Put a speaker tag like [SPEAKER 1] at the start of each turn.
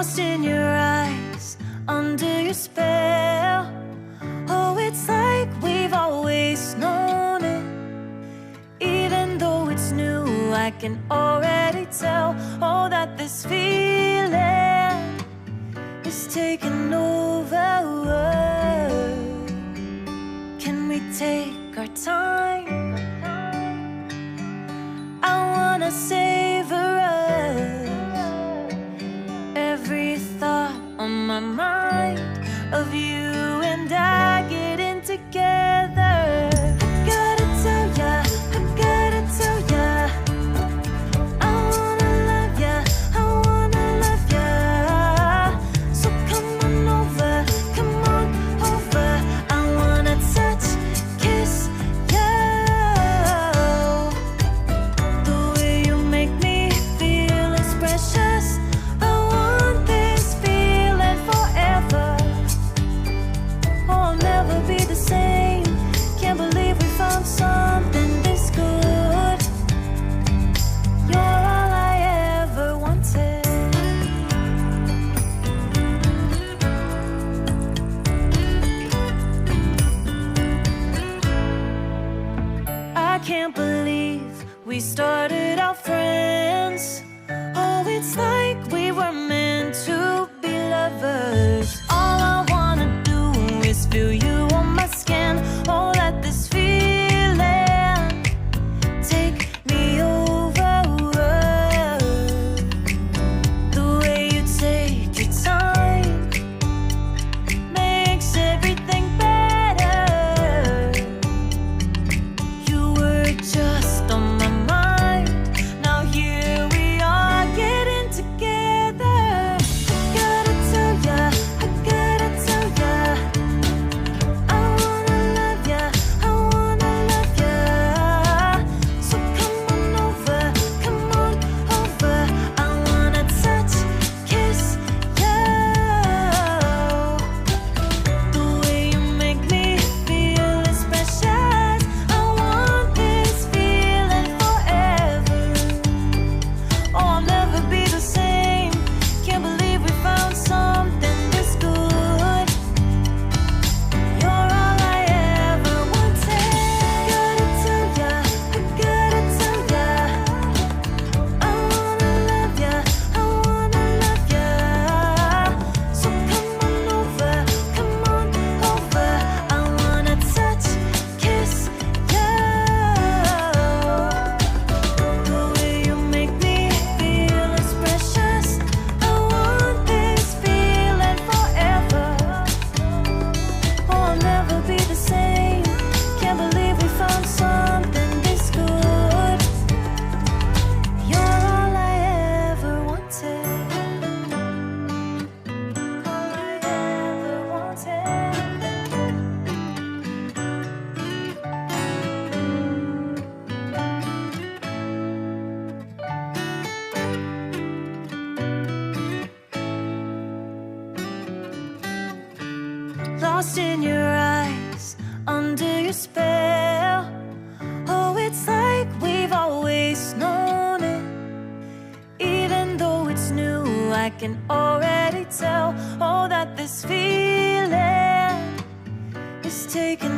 [SPEAKER 1] lost in your eyes, under your spell. Oh, it's like we've always known it. Even though it's new, I can already tell. Oh, that this feeling is taking over. Can we take our time? I wanna savor us. Every thought on my mind of you and I getting together. Gotta tell ya, I gotta tell ya, I wanna love ya, I wanna love ya. So come on over, come on over. I wanna touch, kiss ya. The way you make me feel is precious. I want this feeling forever. Oh, I'll never be the same. Can't believe we found something this good. You're all I ever wanted. I can't believe we started out friends. Oh, it's like we were meant to be lovers. All I wanna do is feel you on my skin. Oh, let this feeling take me over. The way you take your time makes everything better. You were just on my mind. Now here we are getting together. Gotta tell ya, I gotta tell ya, I wanna love ya, I wanna love ya. So come on over, come on over. I wanna touch, kiss ya. The way you make me feel is precious. I want this feeling forever. Oh, I'll never be the same. Can't believe we found something this good. You're all I ever wanted. Gotta tell ya, I gotta tell ya, I wanna love ya, I wanna love ya. So come on over, come on over. I wanna touch, kiss ya. The way you make me feel is precious. I want this feeling forever. Oh, I'll never be the same. Can't believe we found something this good. You're all I ever wanted. All I ever wanted. Lost in your eyes, under your spell. Oh, it's like we've always known it. Even though it's new, I can already tell. Oh, that this feeling is taking